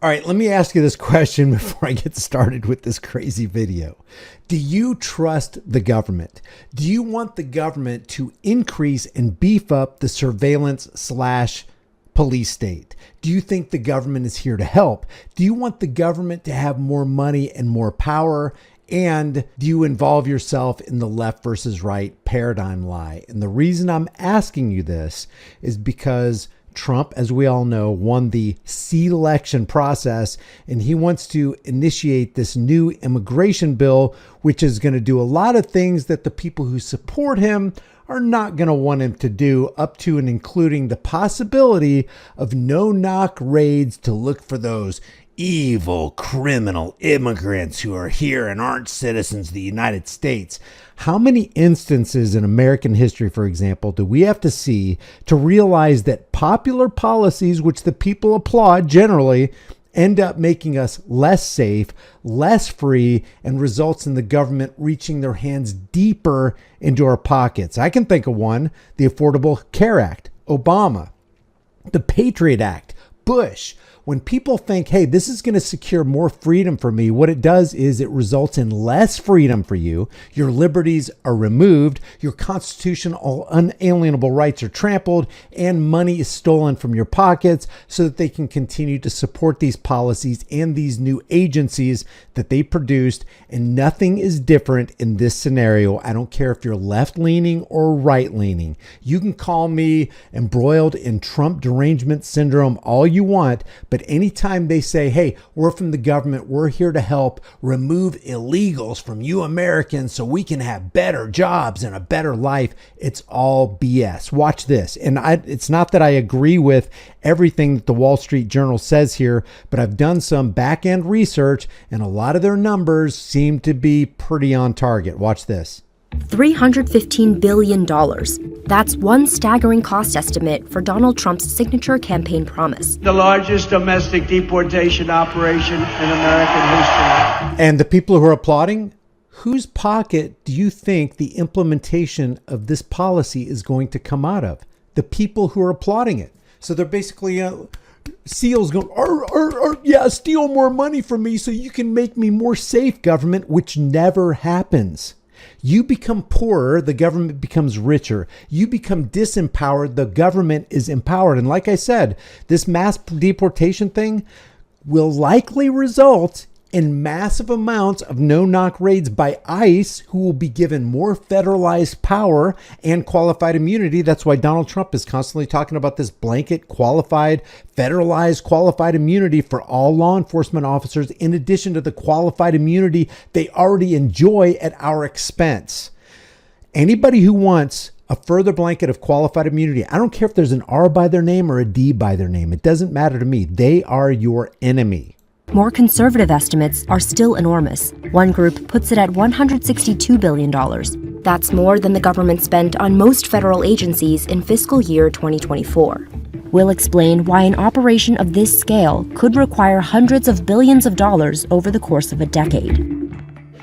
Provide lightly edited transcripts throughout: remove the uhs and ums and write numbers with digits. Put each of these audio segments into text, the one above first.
All right, let me ask you this question before I get started with this crazy video. Do you trust the government? Do you want the government to increase and beef up the surveillance / police state? Do you think the government is here to help? Do you want the government to have more money and more power? And do you involve yourself in the left versus right paradigm lie? And the reason I'm asking you this is because Trump, as we all know, won the election process, and he wants to initiate this new immigration bill, which is going to do a lot of things that the people who support him are not going to want him to do, up to and including the possibility of no-knock raids to look for those evil criminal immigrants who are here and aren't citizens of the United States. How many instances in American history, for example, do we have to see to realize that popular policies, which the people applaud generally, end up making us less safe, less free, and results in the government reaching their hands deeper into our pockets? I can think of one: the Affordable Care Act, Obama, the Patriot Act, Bush. When people think, hey, this is going to secure more freedom for me, what it does is it results in less freedom for you. Your liberties are removed. Your constitutional unalienable rights are trampled, and money is stolen from your pockets so that they can continue to support these policies and these new agencies that they produced. And nothing is different in this scenario. I don't care if you're left leaning or right leaning. You can call me embroiled in Trump derangement syndrome all you want, but anytime they say, hey, we're from the government, we're here to help remove illegals from you Americans so we can have better jobs and a better life, it's all BS. Watch this. And it's not that I agree with everything that the Wall Street Journal says here, but I've done some back-end research, and a lot of their numbers seem to be pretty on target. Watch this. $315 billion. That's one staggering cost estimate for Donald Trump's signature campaign promise. The largest domestic deportation operation in American history. And the people who are applauding, whose pocket do you think the implementation of this policy is going to come out of? The people who are applauding it. So they're basically SEALs going, yeah, steal more money from me so you can make me more safe, government, which never happens. You become poorer, the government becomes richer. You become disempowered, the government is empowered. And like I said, this mass deportation thing will likely result in massive amounts of no-knock raids by ICE, who will be given more federalized power and qualified immunity. That's why Donald Trump is constantly talking about this blanket federalized qualified immunity for all law enforcement officers, in addition to the qualified immunity they already enjoy at our expense. Anybody who wants a further blanket of qualified immunity, I don't care if there's an R by their name or a D by their name. It doesn't matter to me. They are your enemy. More conservative estimates are still enormous. One group puts it at $162 billion. That's more than the government spent on most federal agencies in fiscal year 2024. We'll explain why an operation of this scale could require hundreds of billions of dollars over the course of a decade.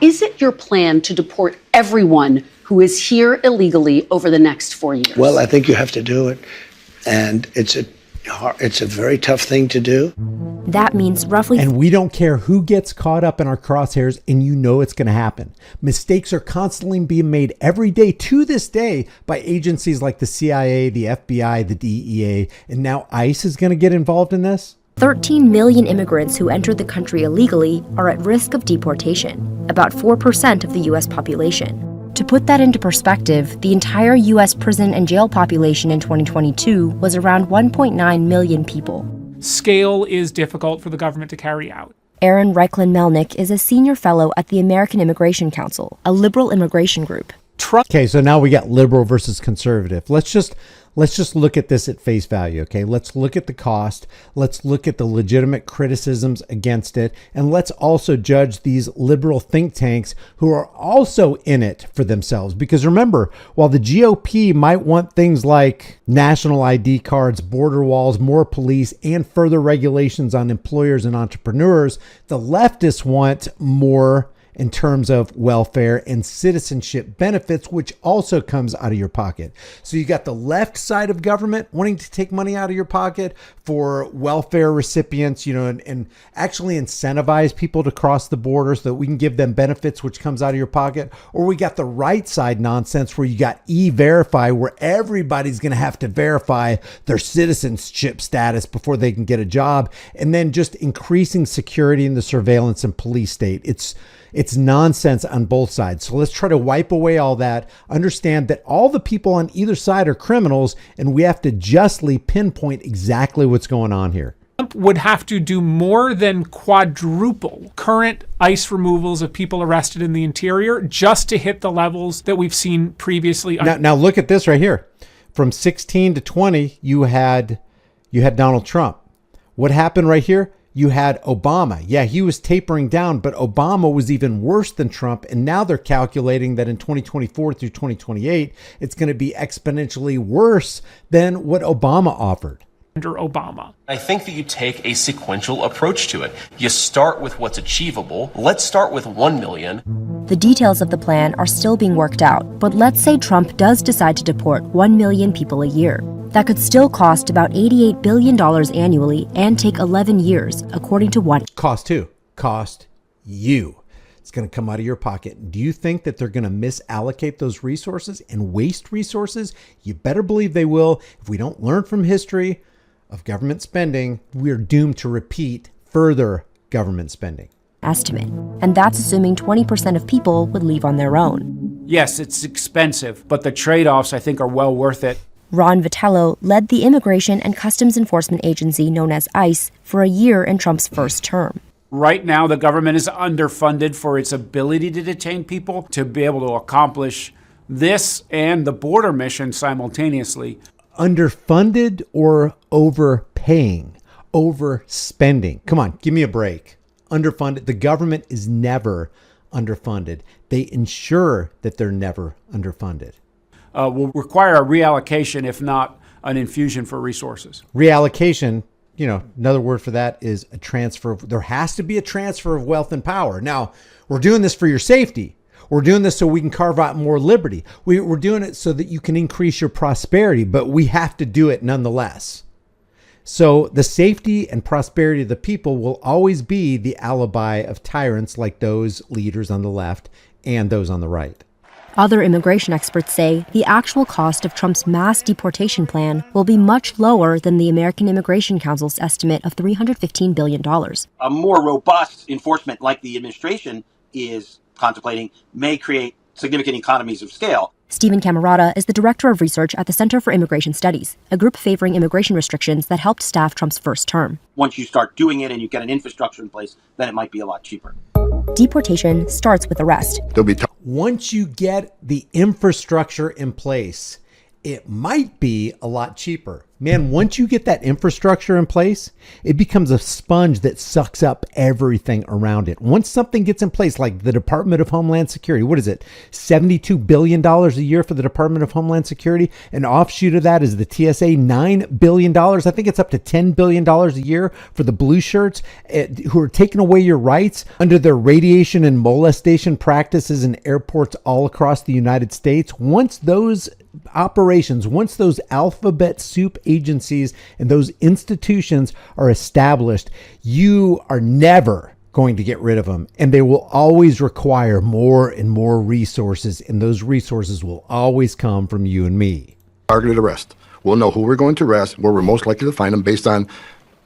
Is it your plan to deport everyone who is here illegally over the next 4 years? Well, I think you have to do it, and it's a very tough thing to do. That means roughly... And we don't care who gets caught up in our crosshairs, and you know it's going to happen. Mistakes are constantly being made every day, to this day, by agencies like the CIA, the FBI, the DEA, and now ICE is going to get involved in this? 13 million immigrants who entered the country illegally are at risk of deportation, about 4% of the U.S. population. To put that into perspective, the entire U.S. prison and jail population in 2022 was around 1.9 million people. Scale is difficult for the government to carry out. Aaron Reichlin-Melnick is a senior fellow at the American Immigration Council, a liberal immigration group. Okay, so now we got liberal versus conservative. Let's just look at this at face value, okay? Let's look at the cost. Let's look at the legitimate criticisms against it. And let's also judge these liberal think tanks who are also in it for themselves. Because remember, while the GOP might want things like national ID cards, border walls, more police, and further regulations on employers and entrepreneurs, the leftists want more in terms of welfare and citizenship benefits, which also comes out of your pocket. So you got the left side of government wanting to take money out of your pocket for welfare recipients, and actually incentivize people to cross the border so that we can give them benefits, which comes out of your pocket. Or we got the right side nonsense where you got E-Verify, where everybody's going to have to verify their citizenship status before they can get a job. And then just increasing security in the surveillance and police state. It's nonsense on both sides. So let's try to wipe away all that. Understand that all the people on either side are criminals, and we have to justly pinpoint exactly what's going on here. Trump would have to do more than quadruple current ICE removals of people arrested in the interior just to hit the levels that we've seen previously. Now look at this right here. From 16 to 20, you had Donald Trump. What happened right here? You had Obama. Yeah, he was tapering down, but Obama was even worse than Trump. And now they're calculating that in 2024 through 2028, it's going to be exponentially worse than what Obama offered. Under Obama. I think that you take a sequential approach to it. You start with what's achievable. Let's start with 1 million. The details of the plan are still being worked out, but let's say Trump does decide to deport 1 million people a year. That could still cost about $88 billion annually and take 11 years, according to one. Cost who? Cost you. It's going to come out of your pocket. Do you think that they're going to misallocate those resources and waste resources? You better believe they will. If we don't learn from history of government spending, we're doomed to repeat further government spending. Estimate. And that's assuming 20% of people would leave on their own. Yes, it's expensive, but the trade-offs, I think, are well worth it. Ron Vitello led the Immigration and Customs Enforcement Agency known as ICE for a year in Trump's first term. Right now, the government is underfunded for its ability to detain people to be able to accomplish this and the border mission simultaneously. Underfunded or overpaying, overspending? Come on, give me a break. Underfunded. The government is never underfunded. They ensure that they're never underfunded. Will require a reallocation, if not an infusion for resources. Reallocation, another word for that is a transfer. There has to be a transfer of wealth and power. Now, we're doing this for your safety. We're doing this so we can carve out more liberty. We're doing it so that you can increase your prosperity, but we have to do it nonetheless. So the safety and prosperity of the people will always be the alibi of tyrants like those leaders on the left and those on the right. Other immigration experts say the actual cost of Trump's mass deportation plan will be much lower than the American Immigration Council's estimate of $315 billion. A more robust enforcement like the administration is contemplating may create significant economies of scale. Stephen Camarata is the director of research at the Center for Immigration Studies, a group favoring immigration restrictions that helped staff Trump's first term. Once you start doing it and you get an infrastructure in place, then it might be a lot cheaper. Deportation starts with arrest. Once you get the infrastructure in place, it might be a lot cheaper. Man, once you get that infrastructure in place, it becomes a sponge that sucks up everything around it. Once something gets in place, like the Department of Homeland Security, what is it? $72 billion a year for the Department of Homeland Security. An offshoot of that is the TSA, $9 billion. I think it's up to $10 billion a year for the blue shirts who are taking away your rights under their radiation and molestation practices in airports all across the United States. Once those operations, once those alphabet soup agencies and those institutions are established, you are never going to get rid of them. And they will always require more and more resources. And those resources will always come from you and me. Targeted arrest. We'll know who we're going to arrest, where we're most likely to find them based on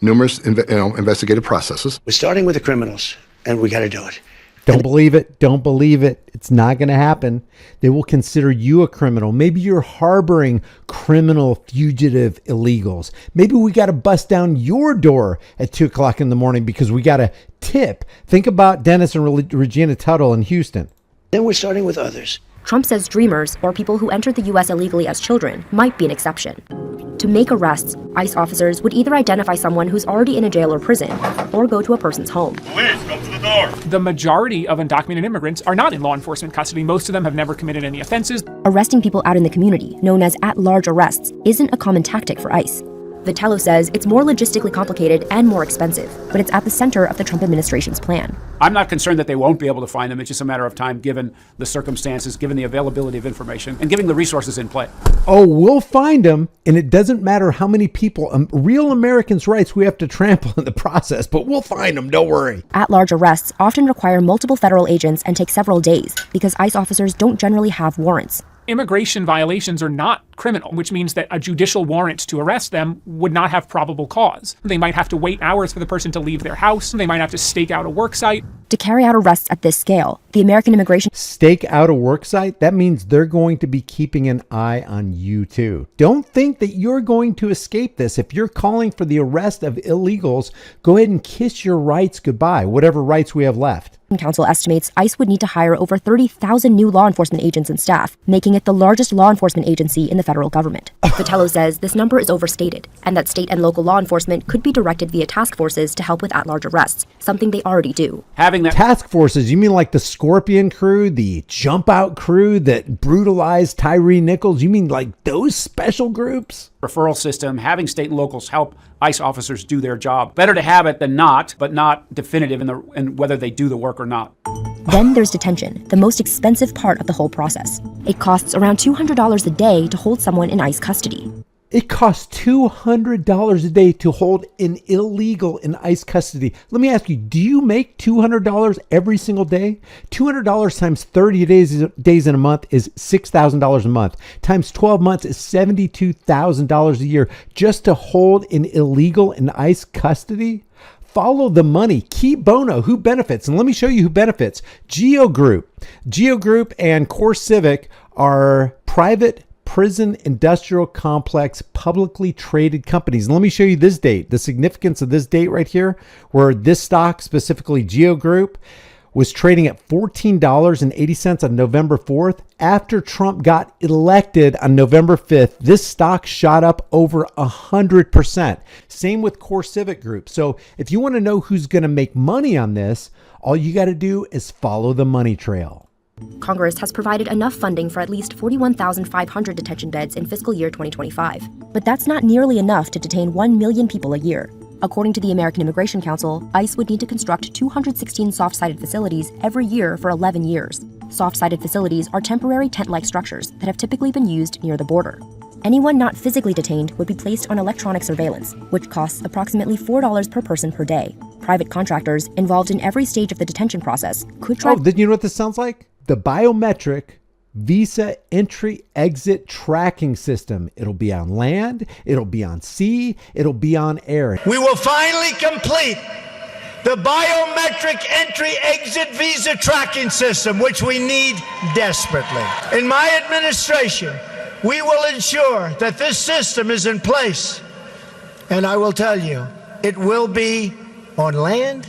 numerous investigative processes. We're starting with the criminals, and we got to do it. Don't believe it. Don't believe it. It's not going to happen. They will consider you a criminal. Maybe you're harboring criminal fugitive illegals. Maybe we got to bust down your door at 2 o'clock in the morning because we got a tip. Think about Dennis and Regina Tuttle in Houston. Then we're starting with others. Trump says dreamers, or people who entered the U.S. illegally as children, might be an exception. To make arrests, ICE officers would either identify someone who's already in a jail or prison, or go to a person's home. Police, come to the door. The majority of undocumented immigrants are not in law enforcement custody. Most of them have never committed any offenses. Arresting people out in the community, known as at-large arrests, isn't a common tactic for ICE. Vitello says it's more logistically complicated and more expensive, but it's at the center of the Trump administration's plan. I'm not concerned that they won't be able to find them. It's just a matter of time, given the circumstances, given the availability of information, and given the resources in play. Oh, we'll find them, and it doesn't matter how many people, real Americans' rights we have to trample in the process, but we'll find them, don't worry. At-large arrests often require multiple federal agents and take several days because ICE officers don't generally have warrants. Immigration violations are not criminal, which means that a judicial warrant to arrest them would not have probable cause. They might have to wait hours for the person to leave their house. They might have to stake out a work site. To carry out arrests at this scale, the American immigration... Stake out a work site? That means they're going to be keeping an eye on you too. Don't think that you're going to escape this. If you're calling for the arrest of illegals, go ahead and kiss your rights goodbye, whatever rights we have left. Council estimates ICE would need to hire over 30,000 new law enforcement agents and staff, making it the largest law enforcement agency in the federal government. Vitello says this number is overstated, and that state and local law enforcement could be directed via task forces to help with at-large arrests, something they already do. Having that task forces, you mean like the Scorpion crew, the Jump Out crew that brutalized Tyree Nichols? You mean like those special groups? Referral system, having state and locals help ICE officers do their job. Better to have it than not, but not definitive in whether they do the work or not. Then there's detention, the most expensive part of the whole process. It costs around $200 a day to hold someone in ICE custody. It costs $200 a day to hold an illegal in ICE custody. Let me ask you, do you make $200 every single day? $200 times 30 days in a month is $6,000 a month. Times 12 months is $72,000 a year just to hold an illegal in ICE custody? Follow the money. Keep Bono. Who benefits? And let me show you who benefits. Geo Group and Core Civic are private prison industrial complex publicly traded companies. And let me show you this date, the significance of this date right here, where this stock, specifically Geo Group, was trading at $14.80 on November 4th. After Trump got elected on November 5th, this stock shot up over 100%. Same with Core Civic Group. So if you want to know who's going to make money on this, all you got to do is follow the money trail. Congress has provided enough funding for at least 41,500 detention beds in fiscal year 2025. But that's not nearly enough to detain 1 million people a year. According to the American Immigration Council, ICE would need to construct 216 soft-sided facilities every year for 11 years. Soft-sided facilities are temporary tent-like structures that have typically been used near the border. Anyone not physically detained would be placed on electronic surveillance, which costs approximately $4 per person per day. Private contractors involved in every stage of the detention process could try... Oh, did you know what this sounds like? The biometric visa entry-exit tracking system. It'll be on land, it'll be on sea, it'll be on air. We will finally complete the biometric entry-exit visa tracking system, which we need desperately. In my administration, we will ensure that this system is in place. And I will tell you, it will be on land,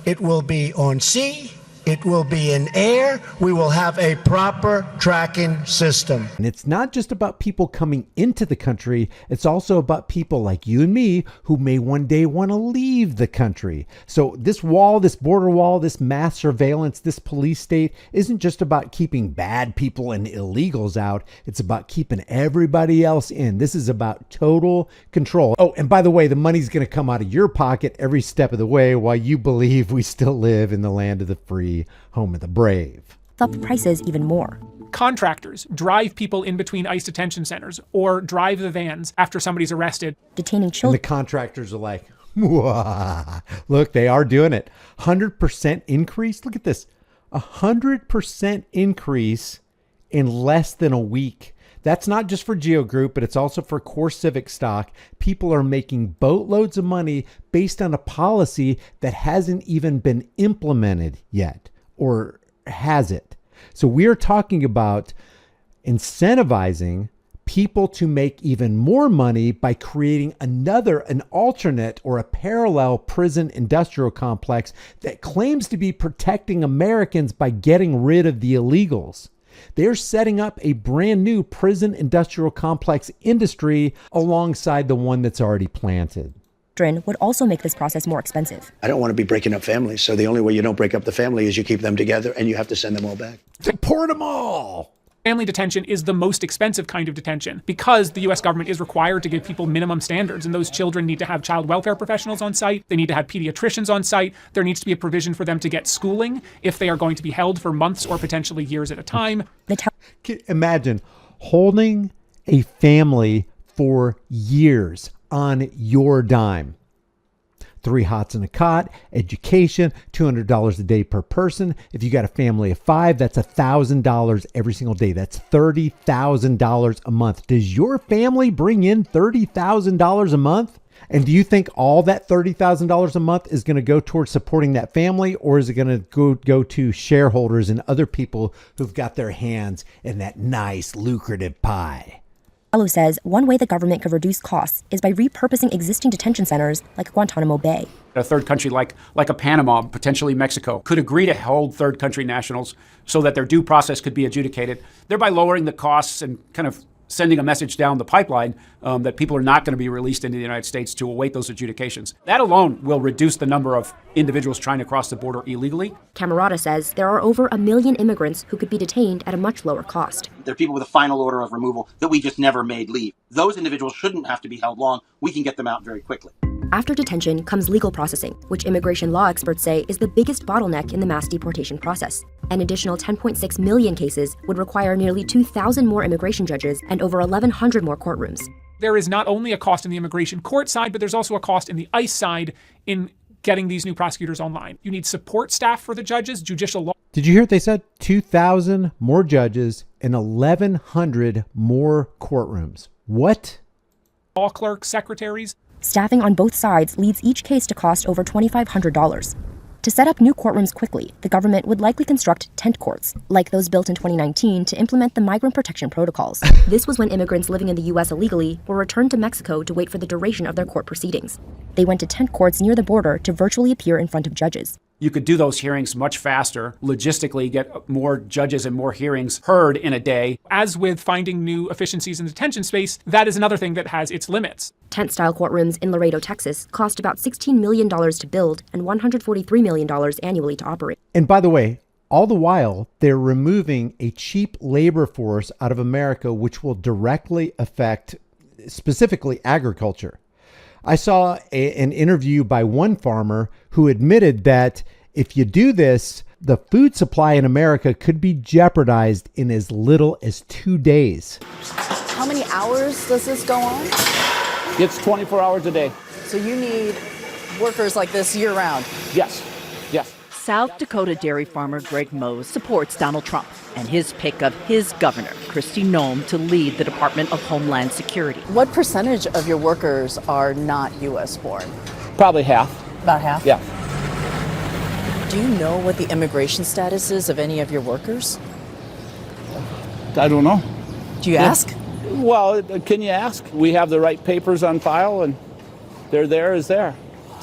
it will be on sea, it will be in air. We will have a proper tracking system. And it's not just about people coming into the country. It's also about people like you and me who may one day want to leave the country. So this wall, this border wall, this mass surveillance, this police state isn't just about keeping bad people and illegals out. It's about keeping everybody else in. This is about total control. Oh, and by the way, the money's going to come out of your pocket every step of the way while you believe we still live in the land of the free, home of the brave. Up prices even more. Contractors drive people in between ICE detention centers or drive the vans after somebody's arrested. Detaining children. And the contractors are like, wah. Look, they are doing it. 100% increase. Look at this. 100% increase in less than a week. That's not just for Geo Group, but it's also for Core Civic stock. People are making boatloads of money based on a policy that hasn't even been implemented yet, or has it? So we're talking about incentivizing people to make even more money by creating an alternate or a parallel prison industrial complex that claims to be protecting Americans by getting rid of the illegals. They're setting up a brand new prison industrial complex industry alongside the one that's already planted. Would also make this process more expensive. I don't want to be breaking up families. So the only way you don't break up the family is you keep them together and you have to send them all back. Deport them all. Family detention is the most expensive kind of detention because the U.S. government is required to give people minimum standards, and those children need to have child welfare professionals on site. They need to have pediatricians on site. There needs to be a provision for them to get schooling if they are going to be held for months or potentially years at a time. Imagine holding a family for years on your dime. 3 hots and a cot, education, $200 a day per person. If you got a family of 5, that's $1,000 every single day. That's $30,000 a month. Does your family bring in $30,000 a month? And do you think all that $30,000 a month is going to go towards supporting that family, or is it going to go to shareholders and other people who've got their hands in that nice, lucrative pie? Allo says one way the government could reduce costs is by repurposing existing detention centers like Guantanamo Bay. A third country like a Panama, potentially Mexico, could agree to hold third country nationals so that their due process could be adjudicated, thereby lowering the costs and kind of sending a message down the pipeline that people are not going to be released into the United States to await those adjudications. That alone will reduce the number of individuals trying to cross the border illegally. Camerata says there are over 1 million immigrants who could be detained at a much lower cost. There are people with a final order of removal that we just never made leave. Those individuals shouldn't have to be held long. We can get them out very quickly. After detention comes legal processing, which immigration law experts say is the biggest bottleneck in the mass deportation process. An additional 10.6 million cases would require nearly 2,000 more immigration judges and over 1,100 more courtrooms. There is not only a cost in the immigration court side, but there's also a cost in the ICE side in getting these new prosecutors online. You need support staff for the judges, judicial law. Did you hear what they said? 2,000 more judges and 1,100 more courtrooms. What? Law clerks, secretaries. Staffing on both sides leads each case to cost over $2,500. To set up new courtrooms quickly, the government would likely construct tent courts, like those built in 2019 to implement the migrant protection protocols. This was when immigrants living in the U.S. illegally were returned to Mexico to wait for the duration of their court proceedings. They went to tent courts near the border to virtually appear in front of judges. You could do those hearings much faster, logistically get more judges and more hearings heard in a day. As with finding new efficiencies in detention space, that is another thing that has its limits. Tent-style courtrooms in Laredo, Texas, cost about $16 million to build and $143 million annually to operate. And by the way, all the while, they're removing a cheap labor force out of America, which will directly affect specifically agriculture. I saw an interview by one farmer who admitted that if you do this, the food supply in America could be jeopardized in as little as 2 days. How many hours does this go on? It's 24 hours a day. So you need workers like this year round? Yes, yes. South Dakota dairy farmer Greg Mose supports Donald Trump and his pick of his governor, Kristi Noem, to lead the Department of Homeland Security. What percentage of your workers are not U.S. born? Probably half. About half? Yeah. Do you know what the immigration status is of any of your workers? I don't know. Do you ask? Well, can you ask? We have the right papers on file, and they're there is there.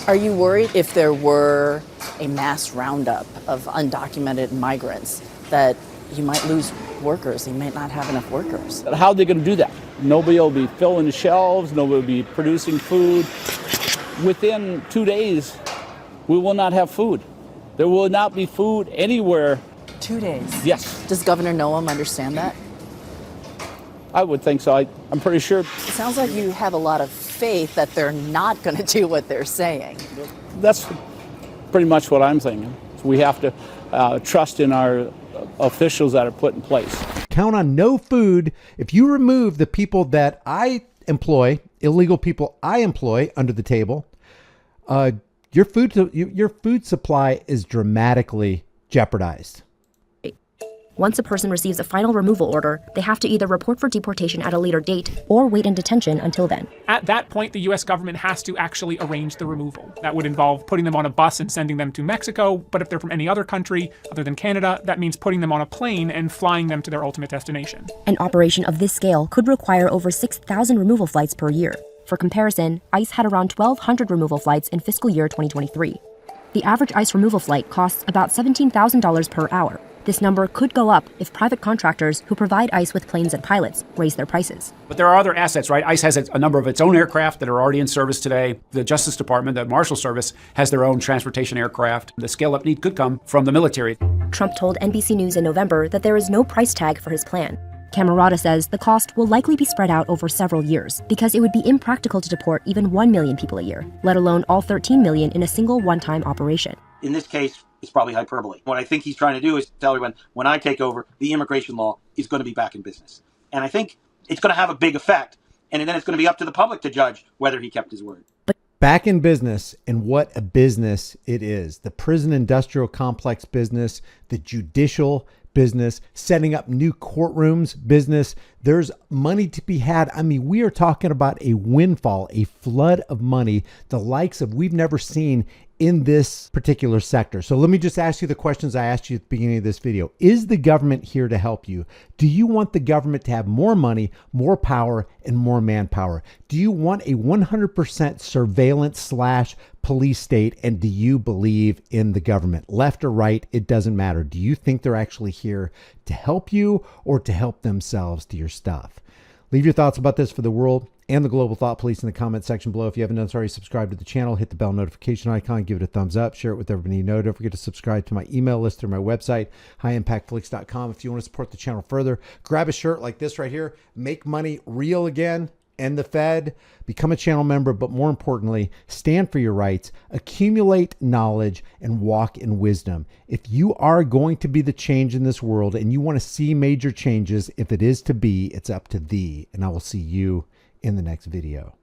Are you worried if there were a mass roundup of undocumented migrants that you might lose workers? You might not have enough workers. How are they going to do that? Nobody will be filling the shelves. Nobody will be producing food. Within 2 days, we will not have food. There will not be food anywhere. 2 days? Yes. Does Governor Noem understand that? I would think so. I'm pretty sure. It sounds like you have a lot of faith that they're not going to do what they're saying. That's pretty much what I'm thinking. We have to trust in our officials that are put in place. Count on no food. If you remove the people that I employ, illegal people I employ under the table, your food supply is dramatically jeopardized. Once a person receives a final removal order, they have to either report for deportation at a later date or wait in detention until then. At that point, the U.S. government has to actually arrange the removal. That would involve putting them on a bus and sending them to Mexico, but if they're from any other country other than Canada, that means putting them on a plane and flying them to their ultimate destination. An operation of this scale could require over 6,000 removal flights per year. For comparison, ICE had around 1,200 removal flights in fiscal year 2023. The average ICE removal flight costs about $17,000 per hour. This number could go up if private contractors who provide ICE with planes and pilots raise their prices. But there are other assets, right? ICE has a number of its own aircraft that are already in service today. The Justice Department, the Marshal Service, has their own transportation aircraft. The scale-up need could come from the military. Trump told NBC News in November that there is no price tag for his plan. Camerata says the cost will likely be spread out over several years because it would be impractical to deport even 1 million people a year, let alone all 13 million in a single one-time operation. In this case, it's probably hyperbole. What I think he's trying to do is tell everyone, when I take over, the immigration law is going to be back in business. And I think it's going to have a big effect. And then it's going to be up to the public to judge whether he kept his word. Back in business, and what a business it is. The prison industrial complex business, the judicial business, setting up new courtrooms business. There's money to be had. I mean, we are talking about a windfall, a flood of money, the likes of we've never seen in this particular sector. So let me just ask you the questions I asked you at the beginning of this video. Is the government here to help you? Do you want the government to have more money, more power, and more manpower? Do you want a 100% surveillance / police state? And do you believe in the government? Left or right, it doesn't matter. Do you think they're actually here to help you or to help themselves to your stuff? Leave your thoughts about this for the world and the global thought police in the comment section below. If you haven't done so already, subscribe to the channel, hit the bell notification icon, give it a thumbs up, share it with everybody you know. Don't forget to subscribe to my email list through my website, highimpactflix.com. If you want to support the channel further, grab a shirt like this right here, make money real again, end the Fed, become a channel member, but more importantly, stand for your rights, accumulate knowledge, and walk in wisdom. If you are going to be the change in this world and you want to see major changes, if it is to be, it's up to thee. And I will see you in the next video.